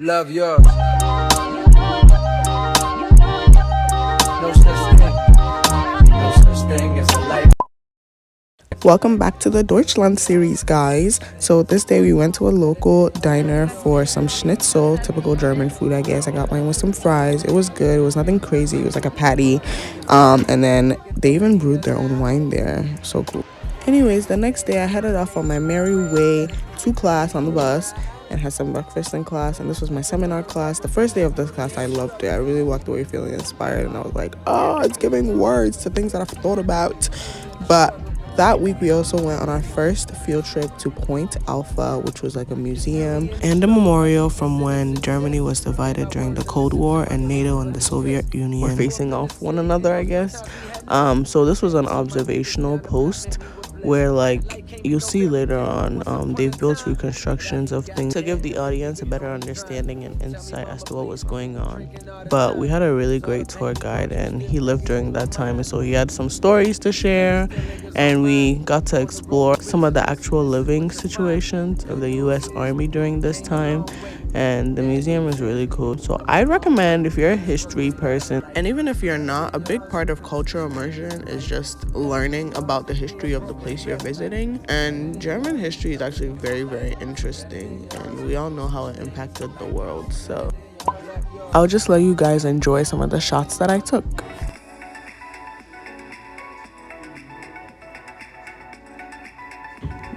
Love yours. No such thing. No such thing as a life. Welcome back to the Deutschland series, guys. So this day we went to a local diner for some schnitzel, typical German food, I guess. I got mine with some fries. It was good. It was nothing crazy. It was like a patty. And then they even brewed their own wine there. So cool. Anyways, the next day I headed off on my merry way to class on the bus and had some breakfast in class. And this was my seminar class. The first day of this class, I loved it. I really walked away feeling inspired. And I was like, oh, it's giving words to things that I've thought about. But that week, we also went on our first field trip to Point Alpha, which was like a museum and a memorial from when Germany was divided during the Cold War and NATO and the Soviet Union were facing off one another, I guess. So this was an observational post where, like, you'll see later on, they've built reconstructions of things to give the audience a better understanding and insight as to what was going on. But we had a really great tour guide, and he lived during that time, and so he had some stories to share, and we got to explore some of the actual living situations of the U.S. Army during this time. And the museum is really cool. So I'd recommend, if you're a history person, and even if you're not, a big part of cultural immersion is just learning about the history of the place you're visiting. And German history is actually very, very interesting, and we all know how it impacted the world. So I'll just let you guys enjoy some of the shots that I took.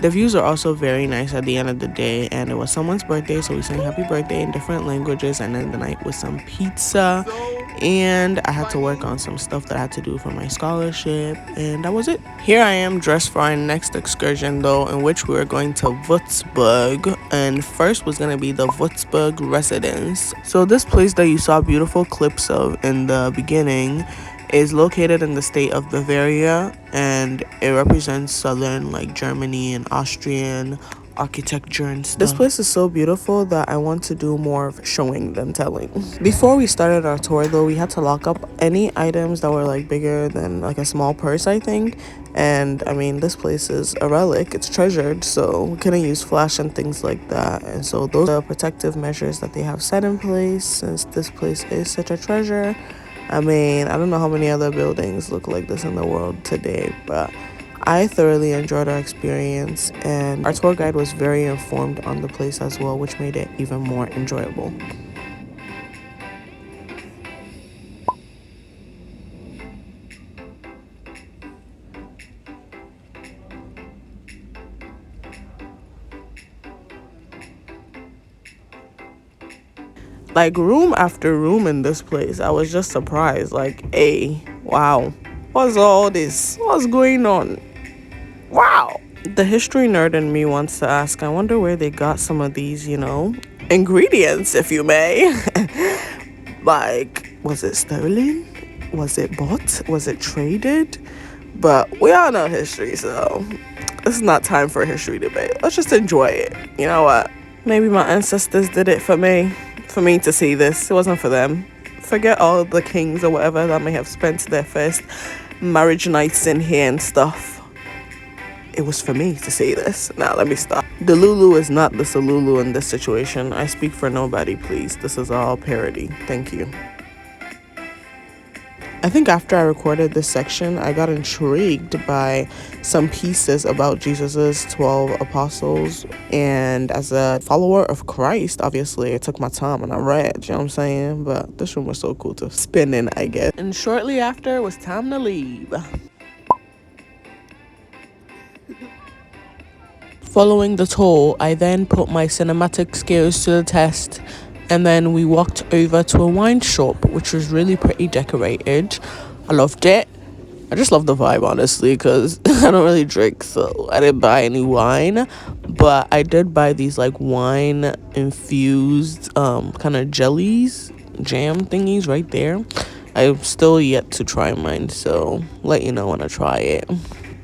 The views are also very nice at the end of the day, and it was someone's birthday, so we sang happy birthday in different languages, and then the night was some pizza, and I had to work on some stuff that I had to do for my scholarship, and that was it. Here I am dressed for our next excursion, though, in which we were going to Würzburg, and first was going to be the Würzburg Residence. So this place that you saw beautiful clips of in the beginning is located in the state of Bavaria, and it represents southern, like, Germany and Austrian architecture and stuff. This place is so beautiful that I want to do more of showing than telling. Before we started our tour, though, we had to lock up any items that were like bigger than like a small purse, I think. And I mean, this place is a relic, it's treasured, so we couldn't use flash and things like that. And so those are protective measures that they have set in place since this place is such a treasure. I mean, I don't know how many other buildings look like this in the world today, but I thoroughly enjoyed our experience, and our tour guide was very informed on the place as well, which made it even more enjoyable. Like, room after room in this place, I was just surprised. Like, hey, wow, what's all this? What's going on? Wow. The history nerd in me wants to ask, I wonder where they got some of these, ingredients, if you may. Like, was it stolen? Was it bought? Was it traded? But we all know history, so this is not time for a history debate. Let's just enjoy it. You know what? Maybe my ancestors did it for me to see this. It wasn't for them. Forget all the kings or whatever that may have spent their first marriage nights in here and stuff. It was for me to see this. Now let me stop. The Lulu is not the Salulu in this situation. I speak for nobody, please. This is all parody. Thank you. I think after I recorded this section, I got intrigued by some pieces about Jesus's 12 apostles. And as a follower of Christ, obviously, I took my time and I read, you know what I'm saying? But this room was so cool to spin in, I guess. And shortly after, it was time to leave. Following the tour, I then put my cinematic skills to the test, and then we walked over to a wine shop, which was really pretty decorated. I loved it. I just love the vibe, honestly, because I don't really drink, so I didn't buy any wine. But I did buy these, like, wine-infused kind of jellies, jam thingies right there. I've still yet to try mine, so let you know when I try it.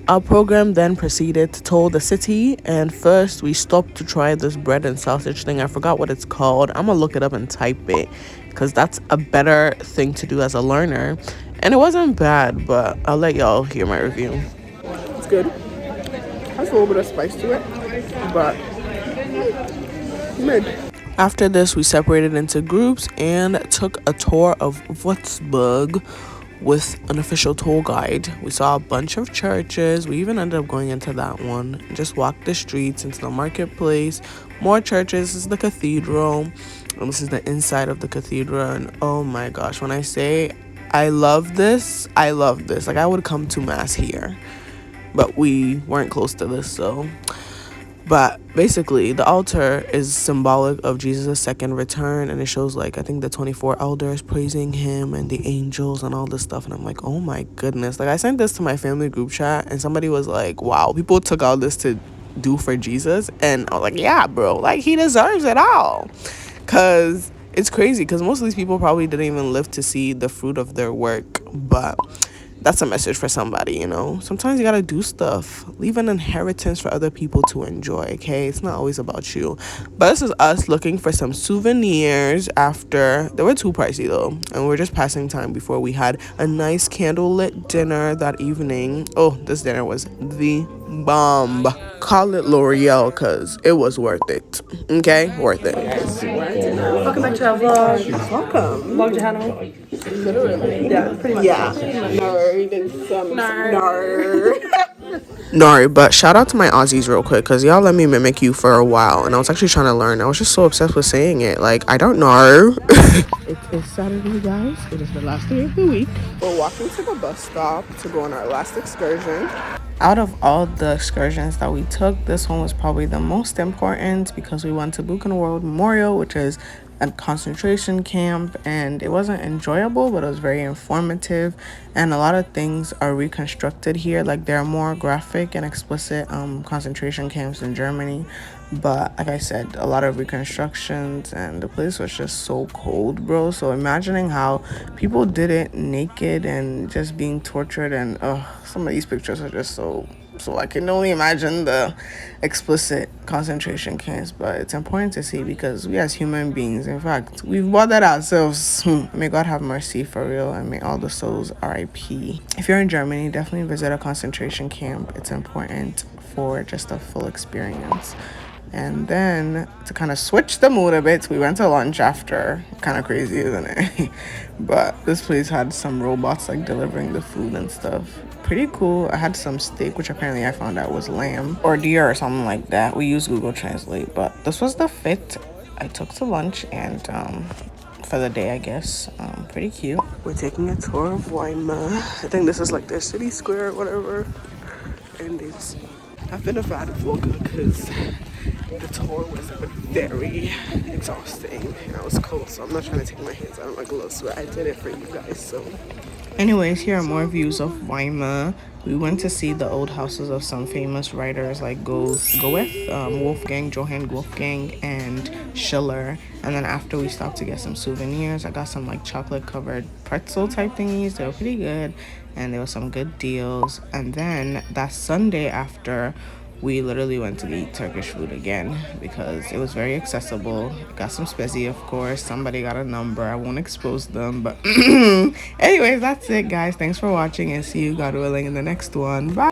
Our program then proceeded to tour the city, and first we stopped to try this bread and sausage thing. I forgot what it's called. I'm gonna look it up and type it, because that's a better thing to do as a learner. And it wasn't bad, but I'll let y'all hear my review. It's good. Has a little bit of spice to it, but mid. After this, we separated into groups and took a tour of Würzburg with an official tour guide. We saw a bunch of churches. We even ended up going into that one. Just walked the streets into the marketplace. More churches. This is the cathedral. And this is the inside of the cathedral. And oh my gosh, when I say I love this, I love this. Like, I would come to mass here. But we weren't close to this, so. But basically, the altar is symbolic of Jesus' second return, and it shows, like, I think the 24 elders praising him and the angels and all this stuff. And I'm like, oh my goodness. Like, I sent this to my family group chat, and somebody was like, wow, people took all this to do for Jesus. And I was like, yeah, bro, like, he deserves it all. Because it's crazy, because most of these people probably didn't even live to see the fruit of their work. But that's a message for somebody, you know. Sometimes you gotta do stuff, leave an inheritance for other people to enjoy. Okay, it's not always about you. But this is us looking for some souvenirs. After they were too pricey though, and we're just passing time before we had a nice candlelit dinner that evening. Oh, this dinner was the bomb. Call it L'Oreal, because it was worth it. Okay, worth it. Welcome back to our vlog. Welcome. Vlog channel. Literally. Yeah, pretty much. Yeah. Nerd and some nerd. No, but shout out to my Aussies real quick, because y'all let me mimic you for a while, and I was actually trying to learn. I was just so obsessed with saying it. Like, I don't know. It is Saturday, guys. It is the last day of the week. We're walking to the bus stop to go on our last excursion. Out of all the excursions that we took, this one was probably the most important, because we went to Buchenwald Memorial, which is a concentration camp, and it wasn't enjoyable, but it was very informative, and a lot of things are reconstructed here. Like, there are more graphic and explicit concentration camps in Germany, but like I said, a lot of reconstructions, and the place was just so cold, bro. So imagining how people did it naked and just being tortured, and some of these pictures are just so I can only imagine the explicit concentration camps. But it's important to see, because we as human beings, in fact, we've bought that ourselves. May God have mercy for real, and may all the souls RIP. If you're in Germany, definitely visit a concentration camp. It's important for just a full experience. And then, to kind of switch the mood a bit, we went to lunch after. Kind of crazy, isn't it? But this place had some robots, like, delivering the food and stuff. Pretty cool. I had some steak, which apparently I found out was lamb or deer or something like that. We used Google Translate. But this was the fit I took to lunch, and for the day, I guess. Pretty cute. We're taking a tour of Weimar. I think this is like their city square or whatever. And I've been a bad vlogger, because the tour was very exhausting and I was cold, so I'm not trying to take my hands out of my gloves, but I did it for you guys. So anyways, here are more views of Weimar. We went to see the old houses of some famous writers like Goethe, Johann Wolfgang, and Schiller. And then after, we stopped to get some souvenirs. I got some like chocolate covered pretzel type thingies. They were pretty good, and there were some good deals. And then that Sunday after, we literally went to eat Turkish food again, because it was very accessible. Got some spezi, of course. Somebody got a number. I won't expose them, but anyways, that's it, guys. Thanks for watching, and see you, God willing, in the next one. Bye.